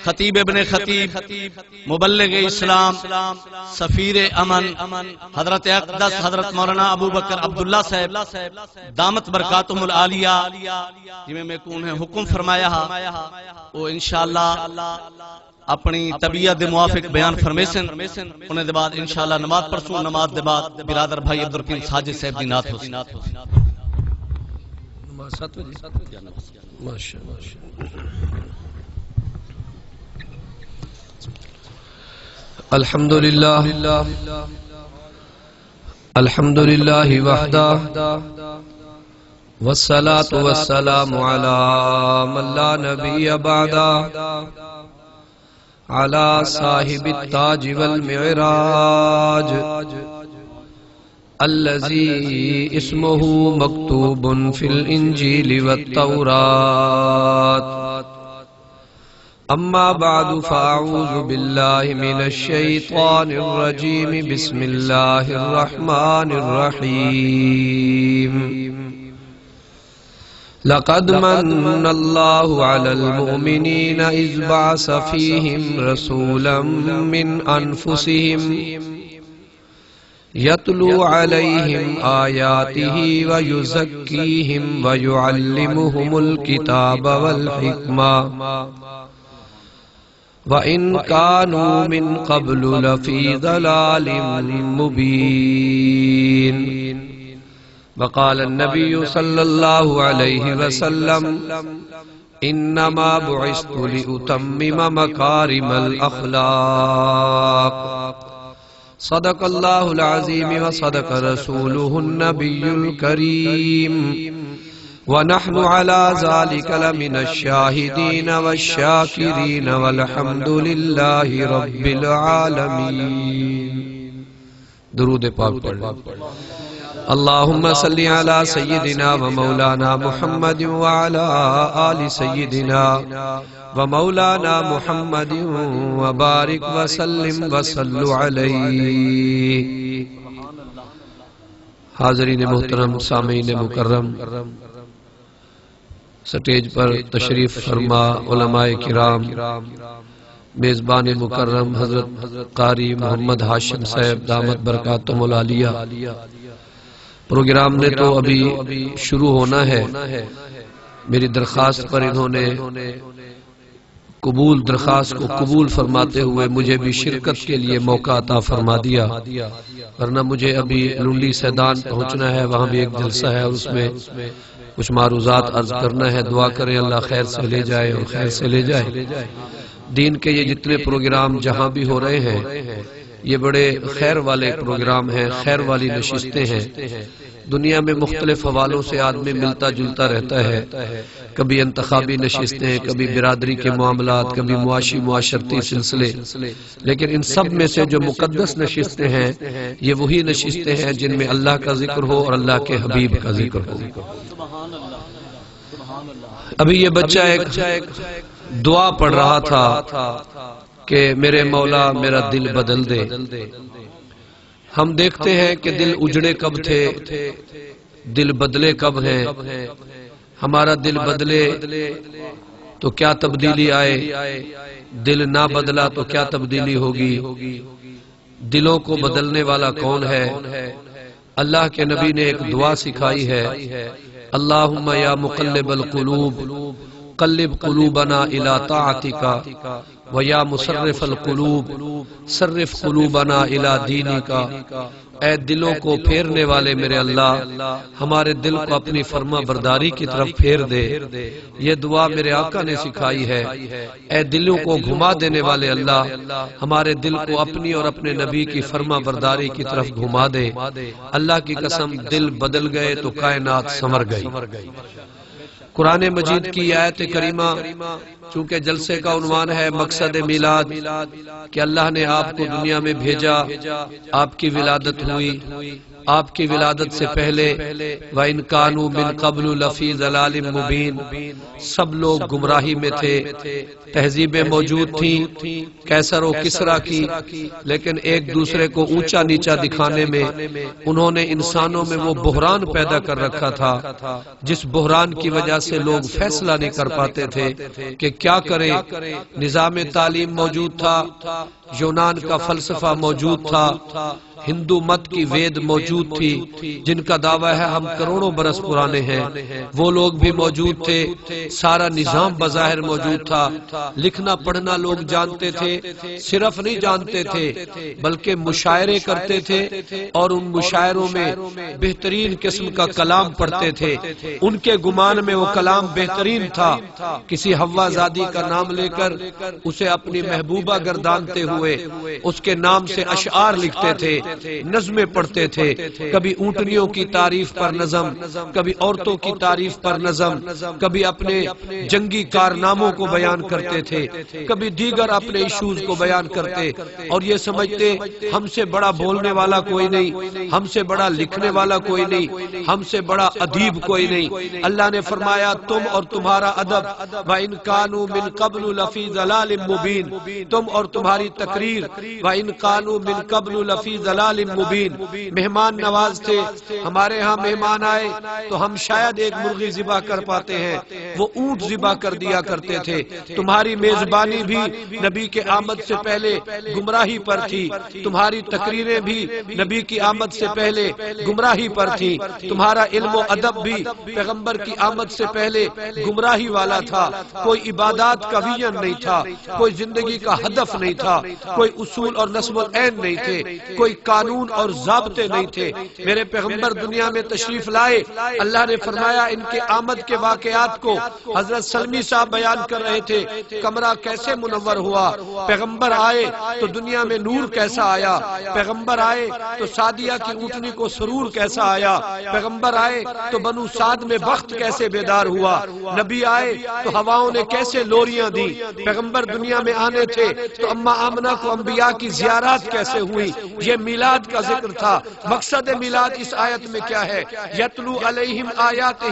خطیب ابن خطیب، مبلغ اسلام، سفیر امن، حضرت اقدس حضرت مولانا ابو بکر عبداللہ صاحب دامت برکاتہم العالیہ جی میں کون ہے حکم فرمایا وہ انشاءاللہ اپنی طبیعت دے موافق بیان فرمیسن، انہیں دے بعد انشاءاللہ نماز پرسوں، نماز دے بعد برادر بھائی عبدالرحیم ساجد صاحب دی نعت ہوسی۔ الحمدللہ الحمدللہ وحدہ والصلاة والسلام علی من لا نبی بعدہ علی صاحب التاج والمعراج الذي اسمه مكتوب في الإنجيل والتوراة أما بعد فأعوذ بالله من الشيطان الرجيم بسم الله الرحمن الرحيم لقد من الله على المؤمنين إذ بعث فيهم رسولا من أنفسهم يتلو عليهم آياته ويزكيهم ويعلمهم الكتاب والحكمة وإن كانوا من قبل لفي ضلال مبين وقال النبي صلى الله عليه وسلم إنما بعثت لأتمم مكارم الأخلاق صدق الله العظيم وصدق رسوله النبي الكريم ونحن على ذلك لمن الشاهدين والشاكرين والحمد لله رب العالمين درود پاک پڑھ اللهم صل على سيدنا ومولانا محمد وعلى آل سيدنا ومولانا محمد وبارك وسلم وصلوا عليه حاضرین محترم، سامعین مکرم، سٹیج پر تشریف فرما علماء کرام، میزبان مکرم حضرت قاری محمد ہاشم صاحب دامت برکاتہم العالیہ، پروگرام نے تو ابھی شروع ہونا ہے، میری درخواست پر انہوں نے درخواست کو قبول فرماتے ہوئے مجھے بھی شرکت کے لیے موقع عطا فرما دیا، ورنہ مجھے ابھی لنڈی سیدان پہنچنا ہے، وہاں بھی ایک جلسہ ہے اور اس میں کچھ معروضات عرض کرنا ہے۔ دعا کریں اللہ خیر سے لے جائے اور خیر سے لے جائے۔ دین کے یہ جتنے پروگرام جہاں بھی ہو رہے ہیں یہ بڑے خیر والے پروگرام ہیں، خیر والی نشستیں ہیں۔ دنیا میں مختلف حوالوں سے آدمی ملتا جلتا رہتا ہے، کبھی انتخابی نشستیں، کبھی برادری کے معاملات، کبھی معاشی معاشرتی سلسلے، لیکن ان سب میں سے جو مقدس نشستیں ہیں یہ وہی نشستیں ہیں جن میں اللہ کا ذکر ہو اور اللہ کے حبیب کا ذکر ہو۔ ابھی یہ بچہ ایک دعا پڑھ رہا تھا کہ میرے مولا میرا دل بدل دے۔ ہم دیکھتے ہیں کہ دل اجڑے کب تھے، دل بدلے کب ہیں۔ ہمارا دل بدلے تو کیا تبدیلی آئے، دل نہ بدلا تو کیا تبدیلی ہوگی۔ دلوں کو بدلنے والا کون ہے؟ اللہ کے نبی نے ایک دعا سکھائی ہے، اللہم یا مقلب القلوب قلب قلوبنا الی طاعتک ویا مصرف القلوب صرف قلوبنا الی دینک۔ اے دلوں کو پھیرنے والے میرے اللہ، ہمارے دل کو اپنی فرما برداری کی طرف پھیر دے۔ یہ دعا میرے آقا نے سکھائی ہے۔ اے دلوں کو گھما دینے والے اللہ، ہمارے دل کو اپنی اور اپنے نبی کی فرما برداری کی طرف گھما دے۔ اللہ کی قسم دل بدل گئے تو کائنات سنور گئی۔ قرآن مجید کی آیت کریمہ، چونکہ جلسے کا عنوان ہے مقصد میلاد، کہ اللہ نے آپ کو دنیا میں بھیجا، آپ کی ولادت ہوئی، آپ کی ولادت سے پہلے وَإِن كَانُوا مِن قَبْلُ لَفِي ضَلَالٍ مُبِينٍ سب لوگ گمراہی میں تھے، تہذیبیں موجود تھیں کیسر و کسرا کی، لیکن ایک دوسرے کو اونچا نیچا دکھانے میں انہوں نے انسانوں میں وہ بحران پیدا کر رکھا تھا جس بحران کی وجہ سے لوگ فیصلہ نہیں کر پاتے تھے کہ کیا کریں۔ نظام تعلیم موجود تھا، یونان کا فلسفہ موجود تھا، ہندو مت کی وید موجود تھی جن کا دعویٰ ہے ہم کروڑوں برس پرانے ہیں، وہ لوگ بھی موجود تھے، سارا نظام بظاہر موجود تھا، لکھنا پڑھنا لوگ جانتے تھے، صرف نہیں جانتے تھے بلکہ مشاعرے کرتے تھے اور ان مشاعروں میں بہترین قسم کا کلام پڑھتے تھے۔ ان کے گمان میں وہ کلام بہترین تھا، کسی حوا زادی کا نام لے کر اسے اپنی محبوبہ گردانتے ہوئے اس کے نام سے اشعار لکھتے تھے، نظمیں پڑھتے تھے، کبھی اونٹنیوں کی تعریف پر نظم، کبھی عورتوں کی تعریف پر نظم، کبھی اپنے جنگی کارناموں کو بیان کرتے تھے، کبھی دیگر اپنے ایشوز کو بیان کرتے، اور یہ سمجھتے ہم سے بڑا بولنے والا کوئی نہیں، ہم سے بڑا لکھنے والا کوئی نہیں، ہم سے بڑا ادیب کوئی نہیں۔ اللہ نے فرمایا تم اور تمہارا ادب وَإِن كَانُوا مِن قَبْلُ لَفِي ضَلَالٍ مُبِينٍ، تم اور تمہاری تقریر وَإِن كَانُوا مِن قَبْلُ لَفِي ضَلَالٍ مُبِينٍ، مہمان نواز تھے، ہمارے ہاں مہمان آئے تو ہم شاید ایک مرغی ذبح کر پاتے ہیں، وہ اونٹ ذبح کر دیا کرتے تھے۔ تمہاری میزبانی بھی نبی کے آمد سے پہلے گمراہی پر تھی، تمہاری تقریریں بھی نبی کی آمد سے پہلے گمراہی پر تھی، تمہارا علم و ادب بھی پیغمبر کی آمد سے پہلے گمراہی والا تھا، کوئی عبادات کا ویژن نہیں تھا، کوئی زندگی کا ہدف نہیں تھا، کوئی اصول اور نصب العین نہیں تھے، کوئی قانون اور ضابطے نہیں تھے۔ میرے پیغمبر دنیا میں تشریف لائے، اللہ نے فرمایا ان کے آمد کے واقعات کو حضرت سلمی صاحب بیان کر رہے تھے، کمرہ کیسے منور ہوا، پیغمبر آئے تو دنیا میں نور کیسا آیا، پیغمبر آئے تو سعدیہ کی اونٹنی کو سرور کیسا آیا، پیغمبر آئے تو بنو سعد میں بخت کیسے بیدار ہوا، نبی آئے تو ہواؤں نے کیسے لوریاں دی، پیغمبر دنیا میں آنے تھے تو اماں آمنہ کو انبیاء کی زیارات کیسے ہوئی۔ یہ میلاد کا ذکر تھا۔ مقصد میلاد اس آیت میں کیا ہے؟ یتلو علیہم آیاتہ،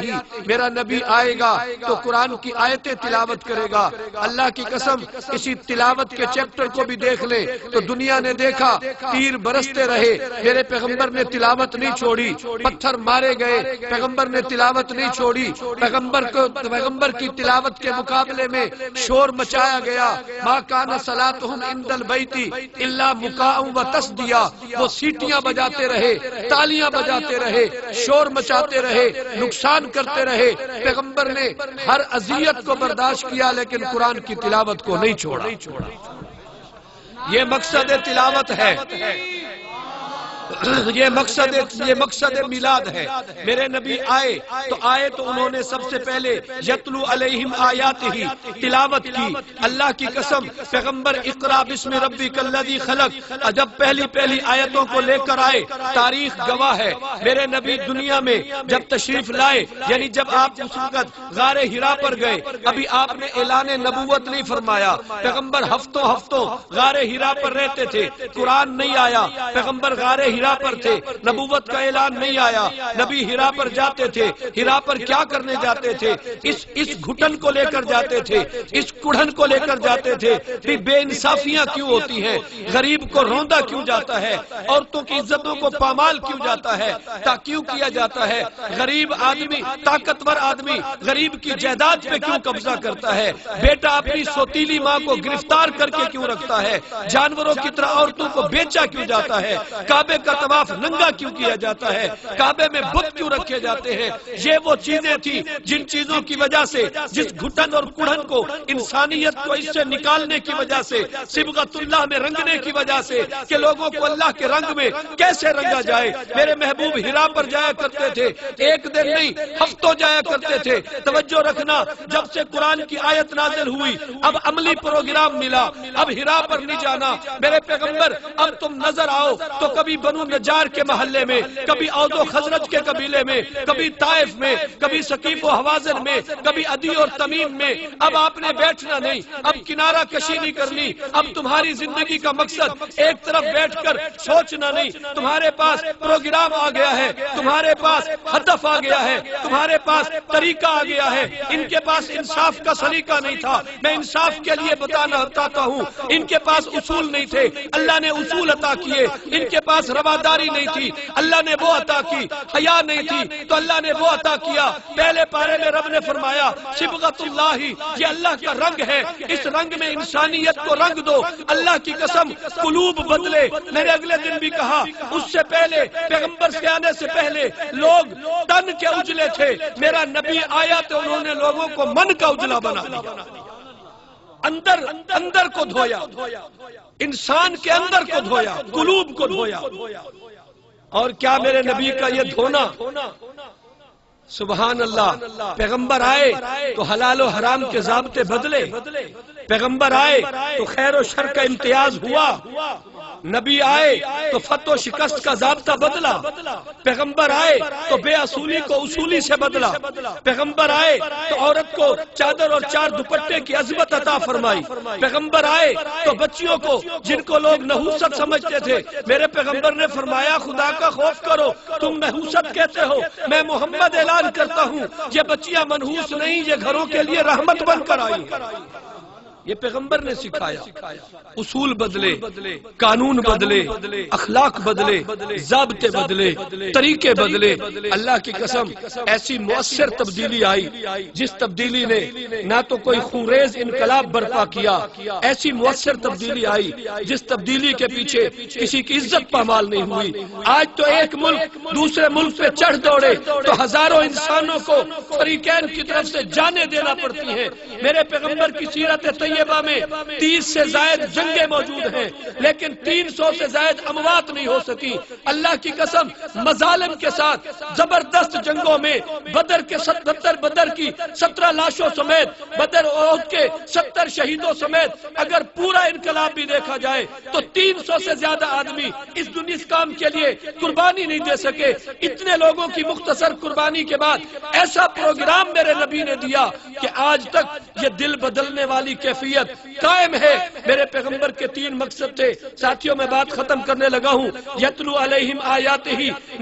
میرا نبی آئے گا تو قرآن کی آیتیں تلاوت کرے گا۔ اللہ کی قسم اسی تلاوت کے چیپٹر کو بھی دیکھ لیں تو دنیا نے دیکھا تیر برستے رہے، میرے پیغمبر نے تلاوت نہیں چھوڑی، پتھر مارے گئے، پیغمبر نے تلاوت نہیں چھوڑی، پیغمبر کی تلاوت کے مقابلے میں شور مچایا گیا۔ ما کان صلاتہم عند البیت الا مکاء و تصدیہ، وہ سیٹیاں بجاتے رہے، تالیاں بجاتے رہے، شور مچاتے رہے، نقصان کرتے رہے، پیغمبر نے ہر اذیت کو برداشت کیا لیکن قرآن کی تلاوت کو نہیں چھوڑا۔ یہ مقصد تلاوت ہے، یہ مقصد میلاد ہے۔ میرے نبی آئے تو انہوں نے سب سے پہلے یتلو علیہم آیاتہ تلاوت کی۔ اللہ کی قسم پیغمبر اقرا بسم ربک الذی خلق جب پہلی آیتوں کو لے کر آئے، تاریخ گواہ ہے میرے نبی دنیا میں جب تشریف لائے، یعنی جب آپ اس وقت غار حرا پر گئے، ابھی آپ نے اعلان نبوت نہیں فرمایا، پیغمبر ہفتوں غار حرا پر رہتے تھے، قرآن نہیں آیا، پیغمبر غار حرا پر تھے، نبوت کا اعلان نہیں آیا، نبی حرا پر جاتے تھے، حرا پر کیا کرنے جاتے تھے؟ اس گھٹن کو لے کر جاتے تھے، اس کڑھن کو لے کر جاتے تھے، بھی بے انصافیاں کیوں ہوتی ہیں، غریب کو روندا کیوں جاتا ہے، عورتوں کی عزتوں کو پامال کیوں جاتا ہے، کیوں کیا جاتا ہے، غریب آدمی، طاقتور آدمی غریب کی جائیداد پہ کیوں قبضہ کرتا ہے، بیٹا اپنی سوتیلی ماں کو گرفتار کر کے کیوں رکھتا ہے، جانوروں کی طرح عورتوں کو بیچا کیوں جاتا ہے، کعبے کا طواف ننگا کیوں کیا جاتا ہے، کعبے میں بت کیوں رکھے جاتے ہیں۔ یہ وہ چیزیں تھی جن چیزوں کی وجہ سے، جس گھٹن اور کڑھن کو انسانیت کو اس سے نکالنے کی وجہ سے، صبغت اللہ میں رنگنے کی وجہ سے کہ لوگوں کو اللہ کے رنگ میں کیسے رنگا جائے، میرے محبوب حرا پر جایا کرتے تھے، ایک دن نہیں ہفتوں جایا کرتے تھے۔ توجہ رکھنا، جب سے قرآن کی آیت نازل ہوئی اب عملی پروگرام ملا، اب حرا پر نہیں جانا، میرے پیغمبر اب تم نظر آؤ تو کبھی بنو بنو نجار کے محلے میں، کبھی اوس و خزرج کے قبیلے میں، کبھی طائف میں، کبھی ثقیف و حوازن میں، کبھی عدی اور تمیم میں۔ اب آپ نے بیٹھنا نہیں، اب کنارہ کشی نہیں کرنی، اب تمہاری زندگی کا مقصد ایک طرف بیٹھ کر سوچنا نہیں، تمہارے پاس پروگرام آ گیا ہے، تمہارے پاس ہدف آ گیا ہے، تمہارے پاس طریقہ آ گیا ہے۔ ان کے پاس انصاف کا سلیقہ نہیں تھا، میں انصاف کے لیے بتاتا ہوں۔ ان کے پاس اصول نہیں تھے، اللہ نے اصول عطا کیے۔ ان کے پاس رواداری نہیں تھی، اللہ نے وہ عطا کی۔ حیا نہیں تھی تو اللہ نے وہ عطا کیا۔ پہلے پارے میں رب نے فرمایا صبغۃ اللہ، یہ اللہ کا رنگ ہے، اس رنگ میں انسانیت کو رنگ دو۔ اللہ کی قسم قلوب بدلے۔ میں نے اگلے دن بھی کہا، اس سے پہلے پیغمبر سے آنے سے پہلے لوگ تن کے اجلے تھے، میرا نبی آیا تو انہوں نے لوگوں کو من کا اجلا بنا دیا، اندر کو دھویا، انسان کے اندر کو دھویا، قلوب کو دھویا۔ اور کیا میرے نبی کا یہ دھونا، سبحان اللہ، پیغمبر آئے تو حلال و حرام کے ضابطے بدلے، پیغمبر آئے تو خیر و شر کا امتیاز ہوا، نبی آئے تو فتح و شکست کا ضابطہ بدلا، پیغمبر آئے تو بے اصولی کو اصولی سے بدلا، پیغمبر آئے تو عورت کو چادر اور 4 دوپٹے کی عظمت عطا فرمائی، پیغمبر آئے تو بچیوں کو جن کو لوگ نحوست سمجھتے تھے، میرے پیغمبر نے فرمایا خدا کا خوف کرو، تم نحوست کہتے ہو، میں محمد اعلان کرتا ہوں یہ بچیاں منحوس نہیں، یہ گھروں کے لیے رحمت بن کر آئی ہیں۔ یہ پیغمبر نے سکھایا، اصول بدلے، قانون بدلے، اخلاق بدلے، ضابطے بدلے، طریقے بدلے۔ اللہ کی قسم ایسی مؤثر تبدیلی آئی جس تبدیلی نے نہ تو کوئی خونریز انقلاب برپا کیا، ایسی مؤثر تبدیلی آئی جس تبدیلی کے پیچھے کسی کی عزت پامال نہیں ہوئی۔ آج تو ایک ملک دوسرے ملک پہ چڑھ دوڑے تو ہزاروں انسانوں کو فریقین کی طرف سے جانیں دینا پڑتی ہیں۔ میرے پیغمبر کی سیرت طیبہ میں 30 سے زائد جنگیں موجود ہیں، لیکن 300 سے زائد اموات نہیں ہو سکی۔ اللہ کی قسم مظالم کے ساتھ زبردست جنگوں میں بدر کے 17 لاشوں سمیت، بدر احد کے 70 شہیدوں سمیت اگر پورا انقلاب بھی دیکھا جائے تو 300 سے زیادہ آدمی اس کام کے لیے قربانی نہیں دے سکے۔ اتنے لوگوں کی مختصر قربانی کے بعد ایسا پروگرام میرے نبی نے دیا کہ آج تک یہ دل بدلنے والی کیفیت قائم ہے۔ میرے پیغمبر کے 3 مقصد تھے، ساتھیوں میں بات ختم کرنے لگا ہوں۔ یتلو علیہم آیاتہ،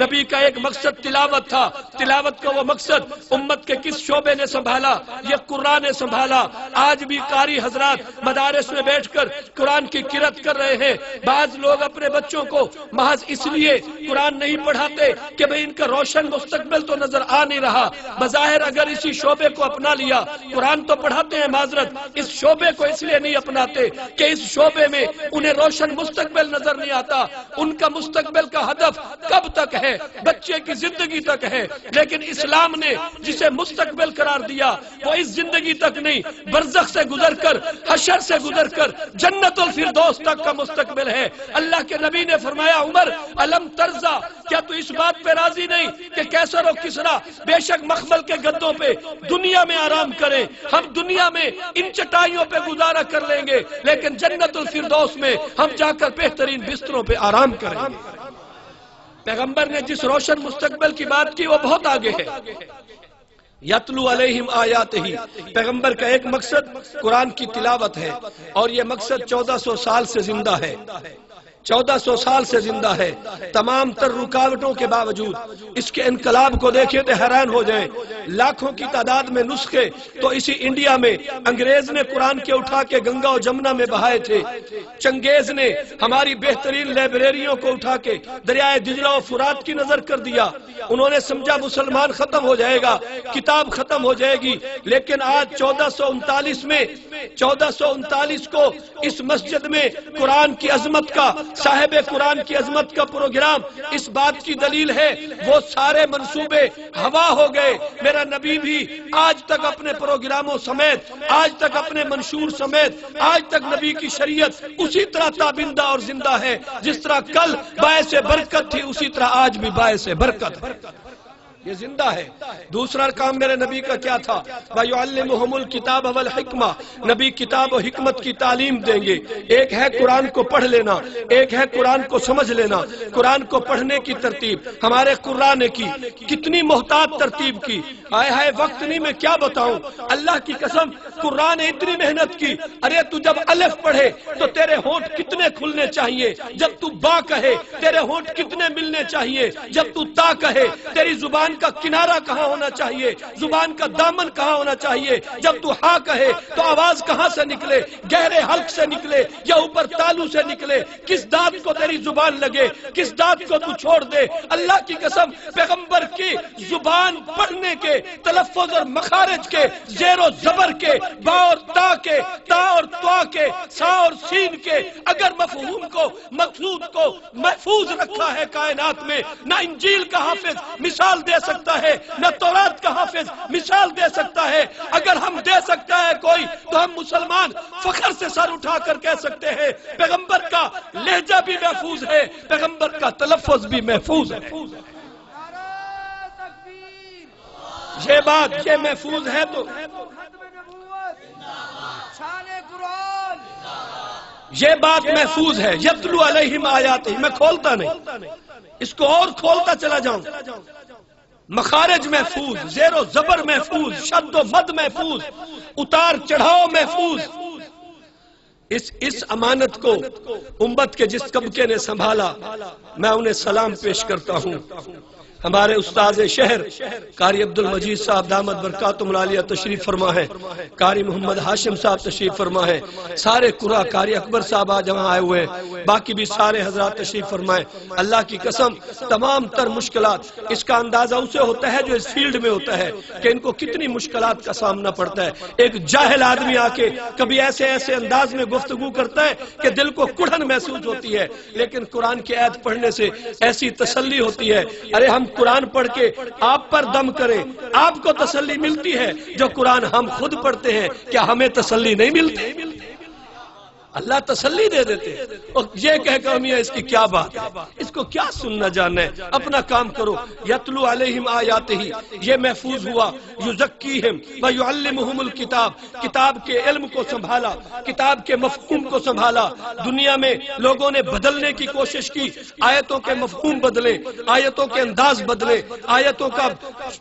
نبی کا ایک مقصد تلاوت تھا، تلاوت کا وہ مقصد امت کے کس شعبے نے سنبھالا؟ یہ قرآن نے سنبھالا۔ آج بھی قاری حضرات مدارس میں بیٹھ کر قرآن کی قرأت کر رہے ہیں۔ بعض لوگ اپنے بچوں کو محض اس لیے قرآن نہیں پڑھاتے کہ بھئی ان کا روشن مستقبل تو نظر آ نہیں رہا، بظاہر اگر اسی شعبے کو اپنا لیا، قرآن تو پڑھاتے ہیں معذرت، اس شعبے کو اس لیے نہیں اپناتے کہ اس شعبے میں انہیں روشن مستقبل نظر نہیں آتا۔ ان کا مستقبل کا ہدف کب تک ہے؟ بچے کی زندگی تک ہے، لیکن اسلام نے جسے مستقبل قرار دیا وہ اس زندگی تک نہیں، برزخ سے گزر کر، حشر سے گزر کر جنت الفردوس تک کا مستقبل ہے۔ اللہ کے نبی نے فرمایا عمر الم ترضا، کیا تو اس بات پہ راضی نہیں کہ کیسر و کسرا بے شک مخمل کے گدوں پہ دنیا میں آرام کریں، ہم دنیا میں ان چٹائیوں پہ گزارا کر لیں گے لیکن جنت الفردوس میں ہم جا کر بہترین بستروں پہ آرام کریں گے۔ پیغمبر نے جس روشن مستقبل کی بات کی وہ بہت آگے ہے۔ یتلو علیہم آیاتہ، پیغمبر کا ایک مقصد قرآن کی تلاوت ہے، اور یہ مقصد 1400 سال سے زندہ ہے، 1400 سال سے زندہ ہے۔ تمام تر رکاوٹوں کے باوجود اس کے انقلاب کو دیکھیں تو حیران ہو جائیں۔ لاکھوں کی تعداد میں نسخے تو اسی انڈیا میں انگریز نے قرآن کے اٹھا کے گنگا و جمنا میں بہائے تھے، چنگیز نے ہماری بہترین لائبریریوں کو اٹھا کے دریائے دجلہ و فرات کی نظر کر دیا۔ انہوں نے سمجھا مسلمان ختم ہو جائے گا، کتاب ختم ہو جائے گی، لیکن آج 1439 کو اس مسجد میں قرآن کی عظمت کا، صاحب قرآن کی عظمت کا پروگرام اس بات کی دلیل ہے وہ سارے منصوبے ہوا ہو گئے۔ میرا نبی بھی آج تک اپنے پروگراموں سمیت، آج تک اپنے منشور سمیت، آج تک نبی کی شریعت اسی طرح تابندہ اور زندہ ہے، جس طرح کل باعث برکت تھی اسی طرح آج بھی باعث برکت ہے۔ یہ زندہ ہے۔ دوسرا کام میرے نبی کا کیا تھا؟ وَيُعَلِّمُهُمُ الْكِتَابَ وَالْحِکْمَةَ، نبی کتاب و حکمت کی تعلیم دیں گے۔ ایک ہے قرآن کو پڑھ لینا، ایک ہے قرآن کو سمجھ لینا۔ قرآن کو پڑھنے کی ترتیب ہمارے قرآن نے کی، کتنی محتاط ترتیب کی، ہائے وقت نہیں میں کیا بتاؤں۔ اللہ کی قسم قرآن نے اتنی محنت کی، ارے تو جب الف پڑھے تو تیرے ہونٹ کتنے کھلنے چاہیے، جب تو با کہے تیرے ہونٹ کتنے ملنے چاہیے، جب تو تا کہے تیری زبان کا کنارہ کہاں ہونا چاہیے، زبان کا دامن کہاں ہونا چاہیے، جب تو ہاں کہے تو آواز کہاں سے نکلے، گہرے حلق سے نکلے یا اوپر تالو سے نکلے، کس دانت کو تیری زبان لگے، کس دانت کو تو چھوڑ دے۔ اللہ کی قسم پیغمبر کی زبان پڑھنے کے، تلفظ اور مخارج کے، زیر و زبر کے، با اور تا کے، تا اور توا کے، سا اور سین کے اگر مفہوم کو، مقصود کو محفوظ رکھا ہے کائنات میں، نہ انجیل کا حافظ مثال دے سکتا ہے، نہ تورات کا حافظ مثال دے سکتا ہے۔ اگر ہم دے سکتا ہے کوئی تو ہم مسلمان فخر سے سر اٹھا کر کہہ سکتے ہیں پیغمبر کا لہجہ بھی محفوظ ہے، پیغمبر کا تلفظ بھی محفوظ ہے۔ یہ بات یہ محفوظ ہے تو یہ بات محفوظ ہے۔ یتلو علیہم آیاتہ، میں کھولتا نہیں، اس کو اور کھولتا چلا جاؤں۔ مخارج محفوظ، زیر و زبر محفوظ، شد و مد محفوظ، اتار چڑھاؤ محفوظ۔ اس امانت کو امت کے جس طبقے نے سنبھالا، میں انہیں سلام پیش کرتا ہوں۔ ہمارے استاذ شہر قاری عبدالمجید صاحب دامت برکاتہم العالیہ تشریف فرما ہے، قاری محمد ہاشم صاحب تشریف فرما ہے، سارے قرآ، قاری اکبر صاحب آج وہاں آئے ہوئے ہیں، باقی بھی سارے حضرات تشریف فرمائیں۔ اللہ کی قسم تمام تر مشکلات، اس کا اندازہ اسے ہوتا ہے جو اس فیلڈ میں ہوتا ہے کہ ان کو کتنی مشکلات کا سامنا پڑتا ہے۔ ایک جاہل آدمی آ کے کبھی ایسے انداز میں گفتگو کرتا ہے کہ دل کو کڑھن محسوس ہوتی ہے، لیکن قرآن کی آیت پڑھنے سے ایسی تسلی ہوتی ہے۔ ارے ہم قرآن پڑھ کے آپ پر دم کریں، آپ کو تسلی ملتی ہے، جو قرآن ہم خود پڑھتے ہیں کیا ہمیں تسلی نہیں ملتی؟ اللہ تسلی دے دیتے، اور یہ کہہ کر میاں اس کی کیا بات ہے، اس کو کیا سننا جاننا ہے، اپنا کام کرو۔ یتلو علیہم آیاتہ، یہ محفوظ ہوا۔ یزکیہم ویعلمہم الکتاب، کتاب کے علم کو سنبھالا، کتاب کے مفہوم کو سنبھالا۔ دنیا میں لوگوں نے بدلنے کی کوشش کی، آیتوں کے مفہوم بدلے، آیتوں کے انداز بدلے، آیتوں کا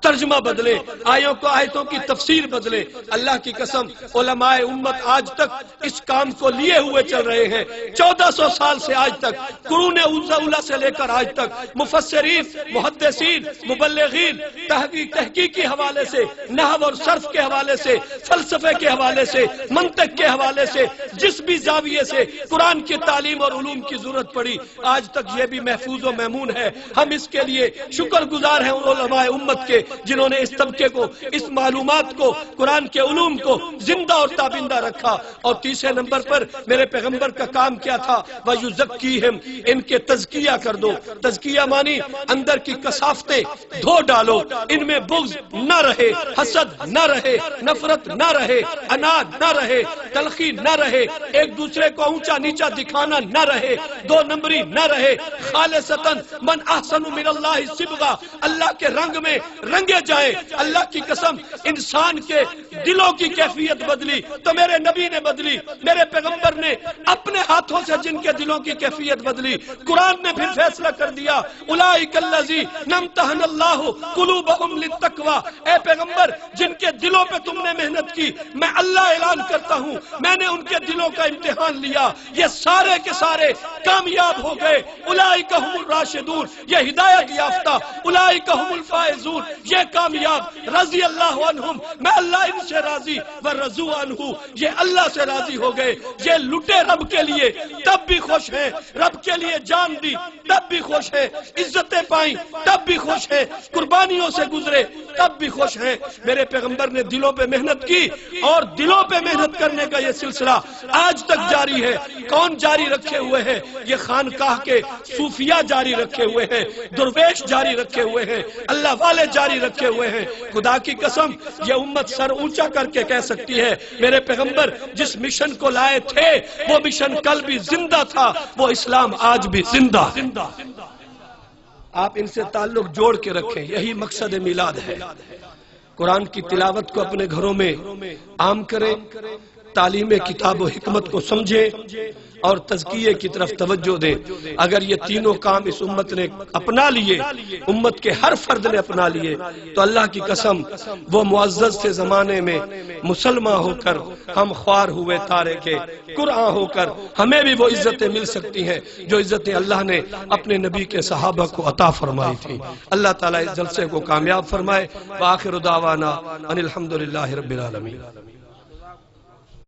ترجمہ بدلے، آیتوں کی تفسیر بدلے۔ اللہ کی قسم علماء امت آج تک اس کام کو لیے ہوئے چل رہے ہیں۔ 1400 سال سے آج تک، قرون اولا سے لے کر آج تک، مفسرین، محدثین، مبلغین، تحقیقی حوالے سے، نحو اور صرف کے حوالے سے، فلسفے کے حوالے سے، منطق کے حوالے سے، جس بھی زاویے سے قرآن کی تعلیم اور علوم کی ضرورت پڑی، آج تک یہ بھی محفوظ و محمون ہے۔ ہم اس کے لیے شکر گزار ہیں ان علماء امت کے جنہوں نے اس طبقے کو، اس معلومات کو، قرآن کے علوم کو زندہ اور تابندہ رکھا۔ اور تیسرے نمبر پر میرے پیغمبر کا کام کیا تھا؟ وَيُزَكِّيهِمْ، ان کے تزکیہ کر دو۔ تزکیہ مانی اندر کی کثافتیں دھو ڈالو، ان میں بغض نہ رہے، حسد نہ رہے، نفرت نہ رہے، عناد نہ رہے، تلخی نہ رہے، ایک دوسرے کو اونچا نیچا دکھانا نہ رہے، دو نمبری نہ رہے، خالصتاً من احسن من اللہ صبغہ، اللہ کے رنگ میں رنگے جائیں۔ اللہ کی قسم انسان کے دلوں کی کیفیت بدلی تو میرے نبی نے بدلی، میرے پیغمبر نے اپنے ہاتھوں سے جن کے دلوں کی کیفیت بدلی۔ قرآن نے پھر فیصلہ کر دیا، اولئک الذین امتحن اللہ قلوبہم للتقوی، اے پیغمبر جن کے دلوں پہ تم نے محنت کی، میں اللہ اعلان کرتا ہوں میں نے ان کے دلوں کا امتحان لیا، یہ سارے کے سارے کامیاب ہو گئے۔ اولئک ہم الراشدون، یہ ہدایت یافتہ، اولئک ہم الفائزون، یہ کامیاب، رضی اللہ عنہم، میں اللہ ان سے راضی، ورضوا عنہ، یہ اللہ سے راضی ہو گئے۔ یہ لٹے رب کے لیے تب بھی خوش ہیں، رب کے لیے جان دی تب بھی خوش ہیں، عزتیں پائیں تب بھی خوش ہیں، قربانیوں سے گزرے تب بھی خوش ہیں۔ میرے پیغمبر نے دلوں پہ محنت کی، اور دلوں پہ محنت کرنے کا یہ سلسلہ آج تک جاری ہے۔ کون جاری رکھے ہوئے ہیں؟ یہ خانقاہ کے صوفیہ جاری رکھے ہوئے ہیں، درویش جاری رکھے ہوئے ہیں، اللہ والے جاری رکھے ہوئے ہیں۔ خدا کی قسم یہ امت سر اونچا کر کے کہہ سکتی ہے میرے پیغمبر جس مشن کو لائے تھے وہ مشن کل بھی زندہ تھا، وہ اسلام آج بھی زندہ۔ آپ ان سے تعلق جوڑ کے رکھیں، یہی مقصد میلاد ہے۔ قرآن کی تلاوت کو اپنے گھروں میں عام کریں، تعلیم کتاب و حکمت کو سمجھیں اور تزکیے کی طرف توجہ دیں۔ اگر یہ تینوں کام اس امت نے اپنا لیے، امت کے ہر فرد نے اپنا لیے، تو اللہ کی قسم وہ معزز سے زمانے میں مسلمان ہو کر ہم خوار ہوئے تارے کے قرآن ہو کر ہمیں بھی وہ عزتیں مل سکتی ہیں جو عزتیں اللہ نے اپنے نبی کے صحابہ کو عطا فرمائی تھی۔ اللہ تعالیٰ اس جلسے کو کامیاب فرمائے۔ وآخر دعوانا ان الحمدللہ رب العالمین۔